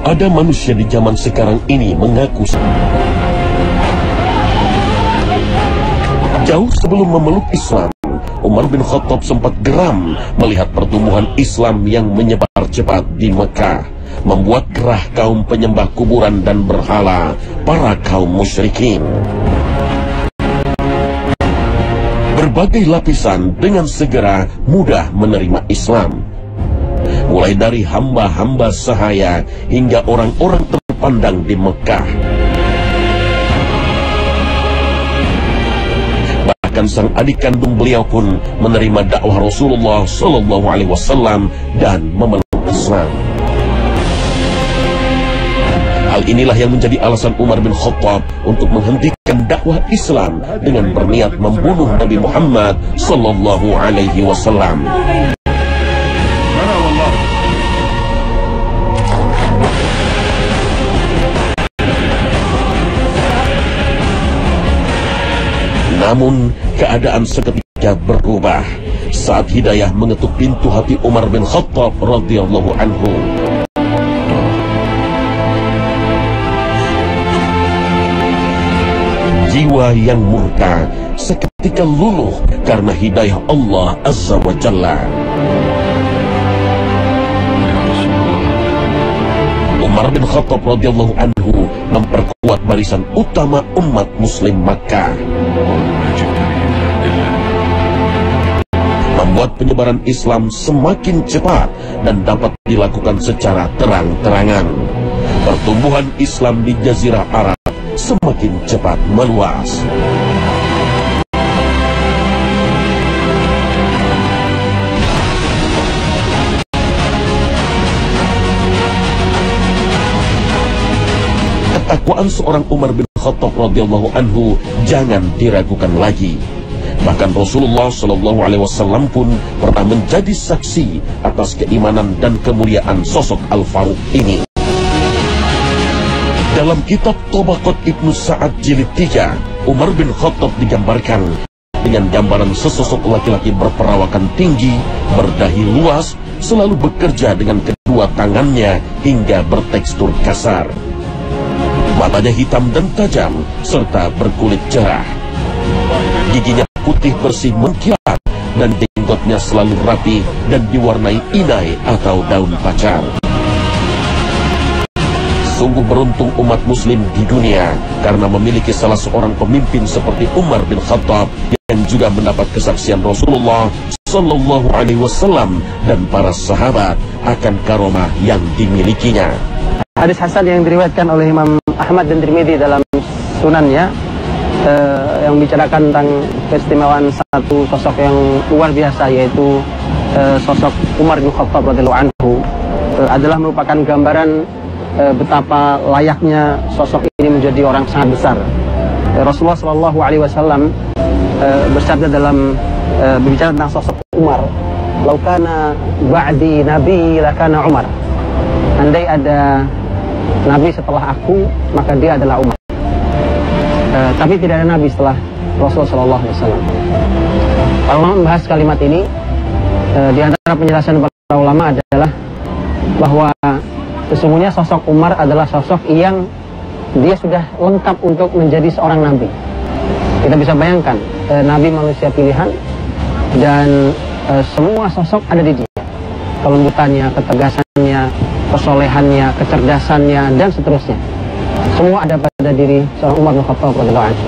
Kalau ada manusia di zaman sekarang ini mengaku jauh sebelum memeluk Islam, Umar bin Khattab sempat geram melihat pertumbuhan Islam yang menyebar cepat di Mekah, membuat gerah kaum penyembah kuburan dan berhala, para kaum musyrikin. Berbagai lapisan dengan segera mudah menerima Islam, mulai dari hamba-hamba sahaya hingga orang-orang terpandang di Mekah. Bahkan sang adik kandung beliau pun menerima dakwah Rasulullah Sallallahu Alaihi Wasallam dan memeluk Islam. Hal inilah yang menjadi alasan Umar bin Khattab untuk menghentikan dakwah Islam dengan berniat membunuh Nabi Muhammad Sallallahu Alaihi Wasallam. Namun keadaan seketika berubah saat hidayah mengetuk pintu hati Umar bin Khattab radhiyallahu anhu. Jiwa yang murka seketika luluh karena hidayah Allah Azza wa Jalla. Umar bin Khattab radhiyallahu anhu memperkuat barisan utama umat muslim Makkah, membuat penyebaran Islam semakin cepat dan dapat dilakukan secara terang-terangan. Pertumbuhan Islam di Jazirah Arab semakin cepat meluas. Ketakwaan seorang Umar bin Khattab radhiyallahu anhu jangan diragukan lagi. Bahkan Rasulullah Sallallahu Alaihi Wasallam pun pernah menjadi saksi atas keimanan dan kemuliaan sosok Al-Faruq ini. Dalam kitab Tabaqat Ibnu Sa'ad jilid 3, Umar bin Khattab digambarkan dengan gambaran sesosok laki-laki berperawakan tinggi, berdahi luas, selalu bekerja dengan kedua tangannya hingga bertekstur kasar. Matanya hitam dan tajam serta berkulit cerah. Giginya putih bersih mengkilat dan jenggotnya selalu rapi dan diwarnai inai atau daun pacar. Sungguh beruntung umat muslim di dunia karena memiliki salah seorang pemimpin seperti Umar bin Khattab yang juga mendapat kesaksian Rasulullah Sallallahu Alaihi Wasallam dan para sahabat akan karomah yang dimilikinya. Hadis hasan yang diriwayatkan oleh Imam Ahmad dan Tirmidzi dalam sunannya yang bicarakan tentang keistimewaan satu sosok yang luar biasa, yaitu sosok Umar bin Khattab radhiyallahu anhu, adalah merupakan gambaran betapa layaknya sosok ini menjadi orang sangat besar. Rasulullah Shallallahu Alaihi Wasallam bersabda dalam berbicara tentang sosok Umar, "Laukana ba'di nabi lakana Umar." Andai ada nabi setelah aku, maka dia adalah Umar. Tapi tidak ada nabi setelah Rasulullah Shallallahu Alaihi Wasallam. Para ulama membahas kalimat ini. Di antara penjelasan para ulama adalah bahwa sesungguhnya sosok Umar adalah sosok yang dia sudah lengkap untuk menjadi seorang nabi. Kita bisa bayangkan, nabi manusia pilihan dan semua sosok ada di dia. Kelembutannya, ketegasannya, kesolehannya, kecerdasannya, dan seterusnya. Semua ada pada diri seorang Umar bin Khattab radhiyallahu anhu.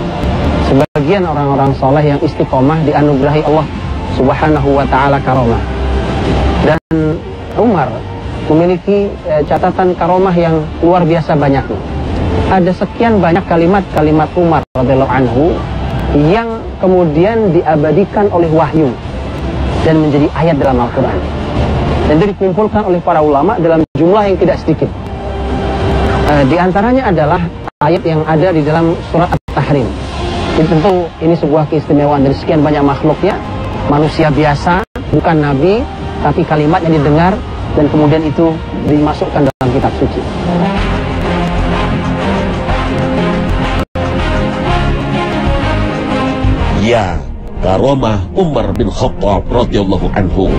Sebagian orang-orang soleh yang istiqomah dianugerahi Allah Subhanahu wa Ta'ala karomah. Dan Umar memiliki catatan karomah yang luar biasa banyaknya. Ada sekian banyak kalimat-kalimat Umar radhiyallahu anhu yang kemudian diabadikan oleh wahyu dan menjadi ayat dalam Al-Quran. Dan itu dikumpulkan oleh para ulama dalam jumlah yang tidak sedikit. Di antaranya adalah ayat yang ada di dalam surat At-Tahrim. Tentu ini sebuah keistimewaan dari sekian banyak makhluknya, manusia biasa, bukan nabi, tapi kalimat yang didengar dan kemudian itu dimasukkan dalam kitab suci. Ya, karomah Umar bin Khattab radhiyallahu anhu.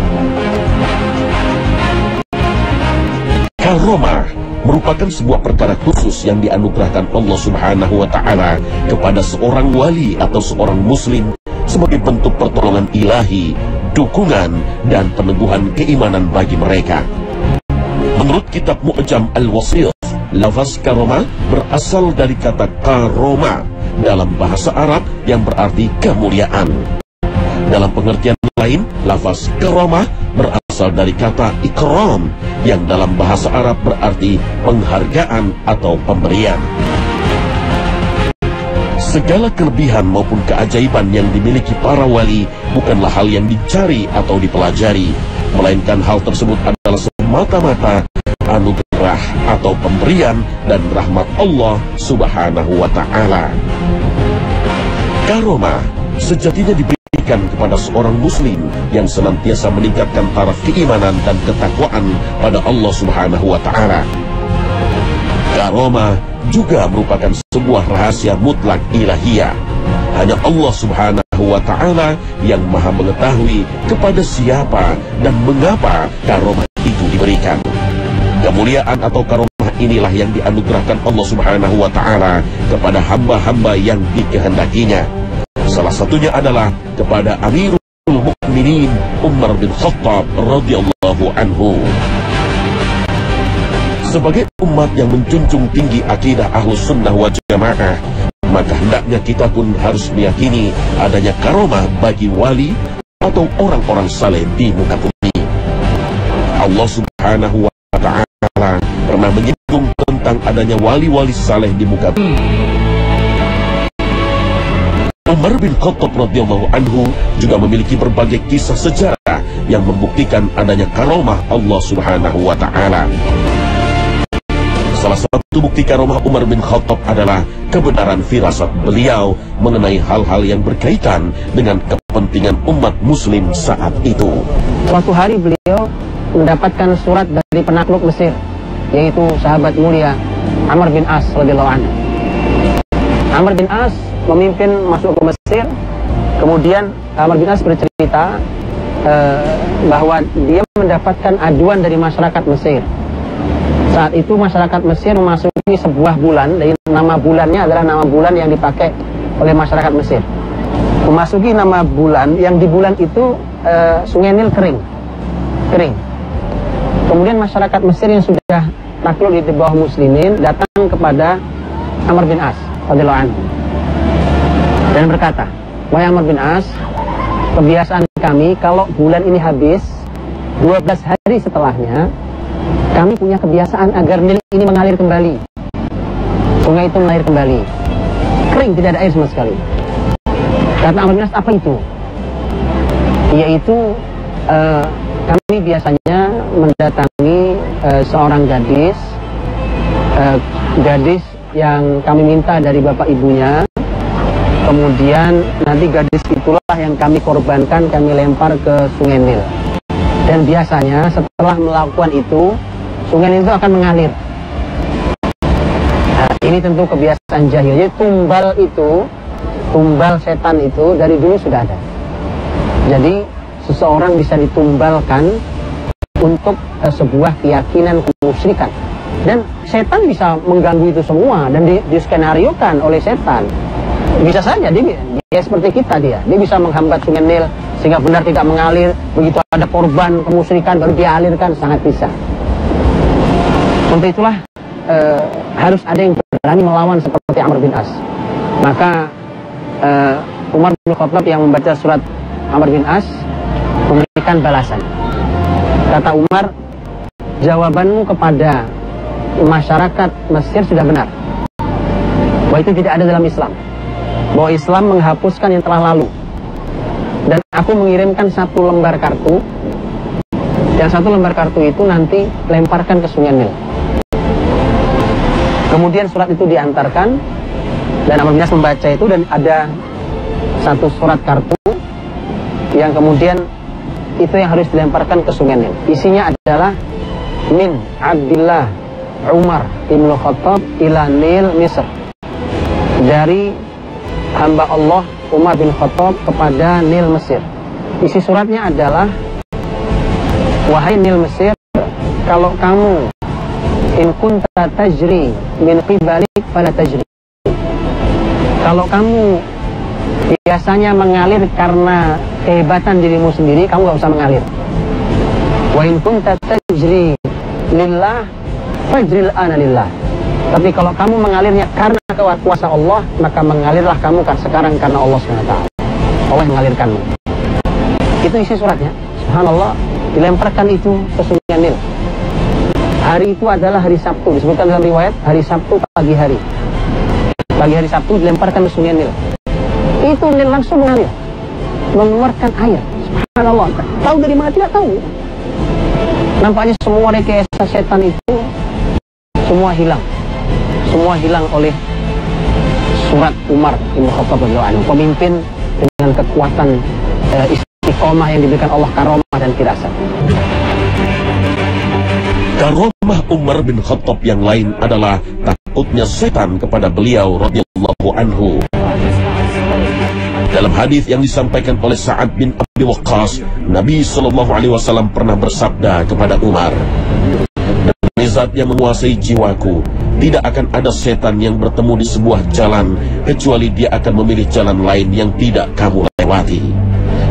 Karomah merupakan sebuah perkara khusus yang dianugerahkan Allah Subhanahu wa Ta'ala kepada seorang wali atau seorang muslim sebagai bentuk pertolongan ilahi, dukungan, dan peneguhan keimanan bagi mereka. Menurut kitab Mu'jam Al-Wasit, lafaz karomah berasal dari kata karoma dalam bahasa Arab yang berarti kemuliaan. Dalam pengertian lain, lafaz karomah berasal dari kata ikram yang dalam bahasa Arab berarti penghargaan atau pemberian. Segala kelebihan maupun keajaiban yang dimiliki para wali bukanlah hal yang dicari atau dipelajari, melainkan hal tersebut adalah semata-mata anugerah atau pemberian dan rahmat Allah Subhanahu wa Ta'ala. Karomah sejatinya diberikan kepada seorang muslim yang senantiasa meningkatkan taraf keimanan dan ketakwaan pada Allah Subhanahu wa Ta'ala. Karomah juga merupakan sebuah rahasia mutlak ilahiyah. Hanya Allah Subhanahu wa Ta'ala yang maha mengetahui kepada siapa dan mengapa karomah itu diberikan. Kemuliaan atau karomah inilah yang dianugerahkan Allah Subhanahu wa Ta'ala kepada hamba-hamba yang dikehendakinya. Salah satunya adalah kepada Amirul Mukminin Umar bin Khattab radhiyallahu anhu. Sebagai umat yang menjunjung tinggi akidah Ahlus Sunnah wal Jamaah, maka hendaknya kita pun harus meyakini adanya karomah bagi wali atau orang-orang saleh di muka bumi. Allah Subhanahu wa Ta'ala pernah menyinggung tentang adanya wali-wali saleh di muka bumi. Umar bin Khattab radhiyallahu anhu juga memiliki berbagai kisah sejarah yang membuktikan adanya karomah Allah Subhanahu wa Ta'ala. Salah satu bukti karomah Umar bin Khattab adalah kebenaran firasat beliau mengenai hal-hal yang berkaitan dengan kepentingan umat muslim saat itu. Suatu hari beliau mendapatkan surat dari penakluk Mesir, yaitu sahabat mulia Amr bin As radhiyallahu anhu. Amr bin As memimpin masuk ke Mesir. Kemudian Amr bin As bercerita bahwa dia mendapatkan aduan dari masyarakat Mesir. Saat itu masyarakat Mesir memasuki sebuah bulan, dan nama bulannya adalah nama bulan yang dipakai oleh masyarakat Mesir. Memasuki nama bulan, yang di bulan itu Sungai Nil kering. Kemudian masyarakat Mesir yang sudah takluk di bawah muslimin datang kepada Amr bin As radhiyallahu anhu dan berkata, "Wahai Amr bin As, kebiasaan kami kalau bulan ini habis 12 hari setelahnya, kami punya kebiasaan agar Nil ini mengalir kembali. Sungai itu mengalir kembali. Kering, tidak ada air sama sekali." Kata Amr bin As, "Apa itu?" Yaitu kami biasanya mendatangi seorang gadis yang kami minta dari bapak ibunya. Kemudian nanti gadis itulah yang kami korbankan, kami lempar ke Sungai Nil. Dan biasanya setelah melakukan itu, Sungai Nil itu akan mengalir. Nah, ini tentu kebiasaan jahil. Jadi tumbal setan itu dari dulu sudah ada. Jadi seseorang bisa ditumbalkan untuk sebuah keyakinan kemusyrikan. Dan setan bisa mengganggu itu semua dan diskenariokan oleh setan. Bisa saja dia seperti kita, dia bisa menghambat Sungai Nil sehingga benar tidak mengalir. Begitu ada korban kemusyrikan baru dia alirkan, sangat bisa. Untuk itulah harus ada yang berani melawan seperti Amr bin As. Maka Umar bin Khattab yang membaca surat Amr bin As memberikan balasan. Kata Umar, jawabanmu kepada masyarakat Mesir sudah benar, bahwa itu tidak ada dalam Islam, bahwa Islam menghapuskan yang telah lalu. Dan aku mengirimkan 1 lembar kartu, dan 1 lembar kartu itu nanti lemparkan ke Sungai Nil. Kemudian surat itu diantarkan, dan Amr bin As membaca itu, dan ada 1 surat kartu yang kemudian itu yang harus dilemparkan ke Sungai Nil. Isinya adalah min Abdillah Umar ibn Khattab ila Nil Misr, dari hamba Allah Umar bin Khattab kepada Nil Mesir. Isi suratnya adalah, wahai Nil Mesir, kalau kamu In kunta tajri min qibalik fala tajri. Kalau kamu biasanya mengalir karena kehebatan dirimu sendiri, kamu gak usah mengalir. Wa in kunta tajri lillah fajril ana lillah. Tapi kalau kamu mengalirnya karena kuasa Allah, maka mengalirlah kamu kan sekarang karena Allah SWT. Allah yang mengalirkanmu. Itu isi suratnya. Subhanallah, dilemparkan itu ke Sungai Nil. Hari itu adalah hari Sabtu, disebutkan dalam riwayat hari Sabtu pagi hari. Pagi hari Sabtu dilemparkan ke Sungai Nil. Itu Nil langsung mengalir, mengeluarkan air. Subhanallah, tahu dari mana tidak tahu. Nampaknya semua rekayasa setan itu semua hilang. Semua hilang oleh surat Umar bin Khattab radhiyallahu anhu, pemimpin dengan kekuatan istiqomah yang diberikan Allah, karomah dan firasat. Karomah Umar bin Khattab yang lain adalah takutnya setan kepada beliau radhiyallahu anhu. Dalam hadis yang disampaikan oleh Sa'ad bin Abi Waqqas, Nabi SAW pernah bersabda kepada Umar, "Demi zat yang menguasai jiwaku, tidak akan ada setan yang bertemu di sebuah jalan kecuali dia akan memilih jalan lain yang tidak kamu lewati."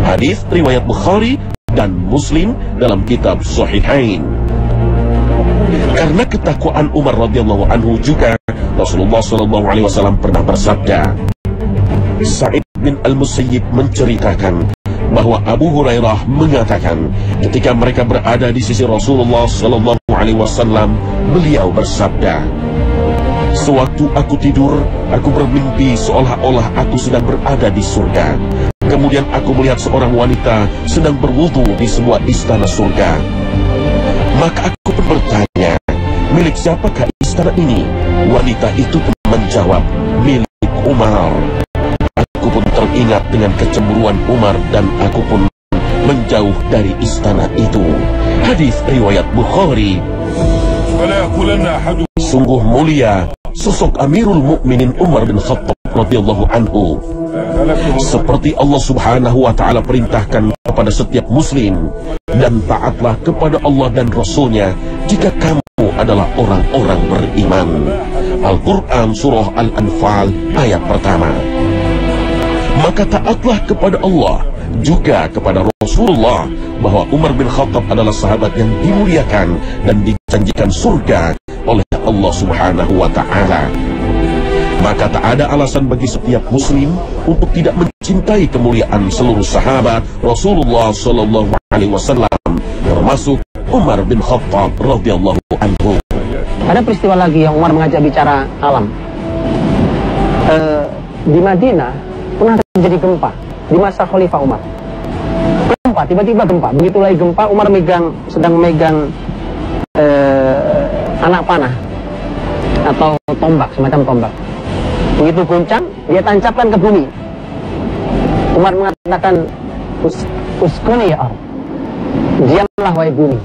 Hadis riwayat Bukhari dan Muslim dalam kitab Sahihain. Karena ketakwaan Umar radhiyallahu anhu juga, Rasulullah SAW pernah bersabda. Sa'id bin Al-Musayyib menceritakan bahwa Abu Hurairah mengatakan ketika mereka berada di sisi Rasulullah SAW, beliau bersabda, "Sewaktu aku tidur, aku bermimpi seolah-olah aku sedang berada di surga. Kemudian aku melihat seorang wanita sedang berwudu di sebuah istana surga. Maka aku pun bertanya, milik siapakah istana ini?" Wanita itu pun menjawab, "Milik Umar." Aku pun teringat dengan kecemburuan Umar dan aku pun menjauh dari istana itu. Hadis riwayat Bukhari. Sungguh mulia sosok Amirul Mukminin Umar bin Khattab radhiyallahu anhu. Seperti Allah Subhanahu wa taala perintahkan kepada setiap muslim, dan taatlah kepada Allah dan Rasulnya jika kamu adalah orang-orang beriman. Al-Quran Surah Al-Anfal ayat pertama. Maka taatlah kepada Allah juga kepada Rasulullah, bahwa Umar bin Khattab adalah sahabat yang dimuliakan dan dijanjikan surga oleh Allah Subhanahu wa taala. Maka tak ada alasan bagi setiap muslim untuk tidak mencintai kemuliaan seluruh sahabat Rasulullah sallallahu alaihi wasallam, termasuk Umar bin Khattab radhiyallahu anhu. Ada peristiwa lagi yang Umar mengajak bicara alam. Di Madinah pernah terjadi gempa di masa Khalifah Umar. Gempa, tiba-tiba gempa. Begitu lagi gempa, Umar sedang megang anak panah atau tombak, semacam tombak. Begitu guncang, dia tancapkan ke bumi. Umar mengatakan, uskuni ya Allah, diamlah wahai bumi,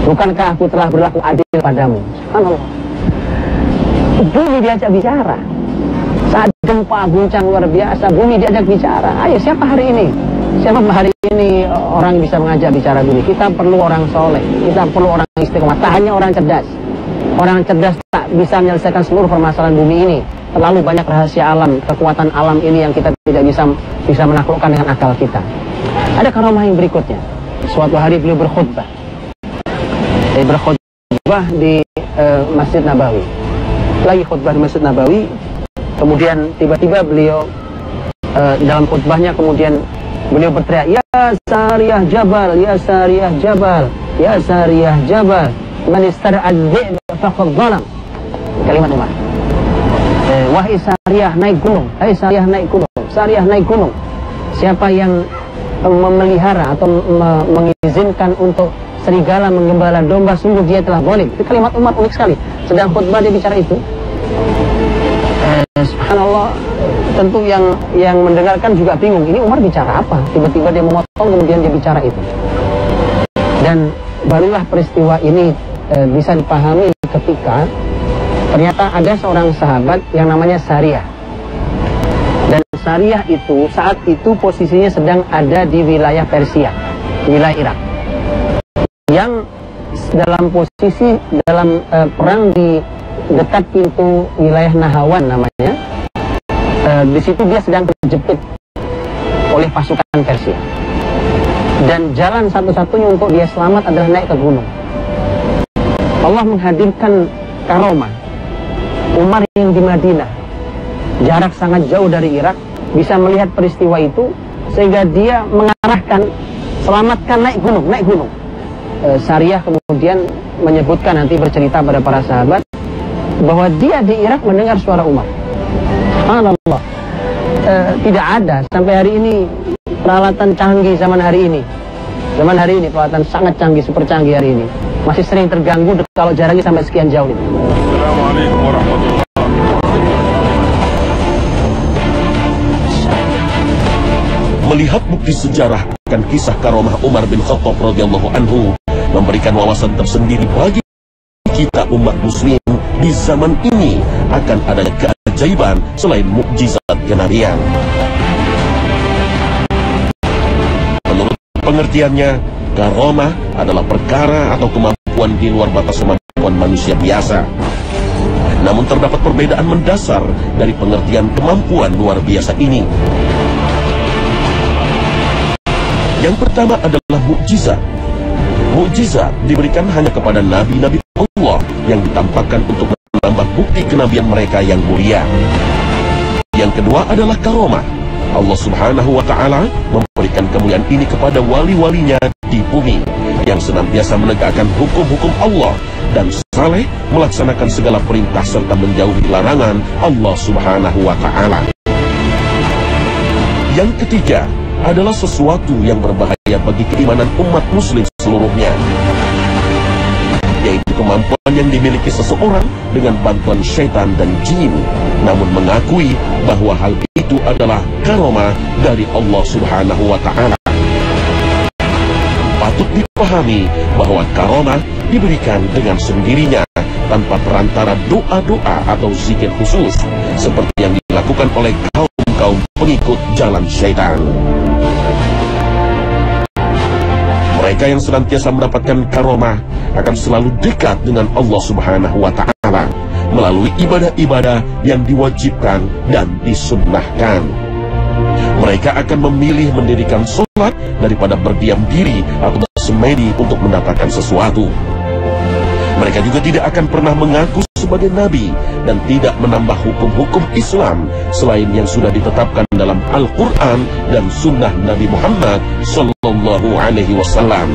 bukankah aku telah berlaku adil padamu? Subhanallah. Bumi diajak bicara. Saat gempa guncang luar biasa, bumi diajak bicara. Ayo, siapa hari ini? Siapa hari ini orang yang bisa mengajak bicara bumi? Kita perlu orang soleh, kita perlu orang istiqomah. Tak hanya orang cerdas. Orang cerdas tak bisa menyelesaikan seluruh permasalahan bumi ini. Terlalu banyak rahasia alam, kekuatan alam ini yang kita tidak bisa menaklukkan dengan akal kita. Ada karomah yang berikutnya. Suatu hari beliau berkhutbah. Berkhutbah di Masjid Nabawi. Lagi khutbah di Masjid Nabawi. Kemudian tiba-tiba beliau dalam khutbahnya kemudian beliau berteriak, "Ya Sariyah Jabal, ya Sariyah Jabal, ya Sariyah Jabal, man istara'ad dhi'b faqad zalam." Kalimat Umar. Wahai Sariyah naik gunung, hai Sariyah naik gunung, Sariyah naik gunung. Siapa yang memelihara atau mengizinkan untuk serigala menggembala domba, sungguh dia telah zalim. Itu kalimat Umar unik sekali. Sedang khutbah dia bicara itu. Subhanallah, tentu yang mendengarkan juga bingung. Ini Umar bicara apa? Tiba-tiba dia memotong, kemudian dia bicara itu. Dan barulah peristiwa ini bisa dipahami ketika ternyata ada seorang sahabat yang namanya Sariyah. Dan Sariyah itu saat itu posisinya sedang ada di wilayah Persia, wilayah Irak, yang dalam posisi perang di dekat pintu wilayah Nahawan namanya. Di situ dia sedang terjepit oleh pasukan Persia. Dan jalan satu-satunya untuk dia selamat adalah naik ke gunung. Allah menghadirkan karomah. Umar yang di Madinah, jarak sangat jauh dari Irak, bisa melihat peristiwa itu, sehingga dia mengarahkan, selamatkan naik gunung. Syariah kemudian menyebutkan, nanti bercerita pada para sahabat, bahwa dia di Irak mendengar suara Umar. Subhanallah. Tidak ada sampai hari ini peralatan canggih zaman hari ini. Zaman hari ini peralatan sangat canggih, super canggih hari ini. Masih sering terganggu kalau jaraknya sampai sekian jauh itu. Assalamualaikum warahmatullahi wabarakatuh. Melihat bukti sejarah akan kisah karomah Umar bin Khattab radhiyallahu anhu memberikan wawasan tersendiri bagi kita umat muslim di zaman ini akan adanya keajaiban selain mukjizat kenabian. Menurut pengertiannya, karomah adalah perkara atau kemampuan di luar batas kemampuan manusia biasa. Namun terdapat perbedaan mendasar dari pengertian kemampuan luar biasa ini. Yang pertama adalah mukjizat. Mukjizat diberikan hanya kepada nabi-nabi Allah yang ditampakkan untuk menambah bukti kenabian mereka yang mulia. Yang kedua adalah karomah. Allah Subhanahu wa Ta'ala memberikan kemuliaan ini kepada wali-walinya di bumi yang senantiasa menegakkan hukum-hukum Allah dan saleh melaksanakan segala perintah serta menjauhi larangan Allah Subhanahu wa Ta'ala. Yang ketiga adalah sesuatu yang berbahaya bagi keimanan umat muslim seluruhnya, yaitu kemampuan yang dimiliki seseorang dengan bantuan syaitan dan jin, namun mengakui bahwa hal itu adalah karomah dari Allah Subhanahu wa Ta'ala. Patut dipahami bahwa karomah diberikan dengan sendirinya tanpa perantara doa-doa atau zikir khusus seperti yang dilakukan oleh kaum pengikut jalan syaitan. Mereka yang senantiasa mendapatkan karomah akan selalu dekat dengan Allah Subhanahu wa Ta'ala melalui ibadah-ibadah yang diwajibkan dan disunnahkan. Mereka akan memilih mendirikan sholat daripada berdiam diri atau bersemedi untuk mendapatkan sesuatu. Mereka juga tidak akan pernah mengaku sebagai nabi dan tidak menambah hukum-hukum Islam selain yang sudah ditetapkan dalam Al-Quran dan Sunnah Nabi Muhammad Sallallahu Alaihi Wasallam.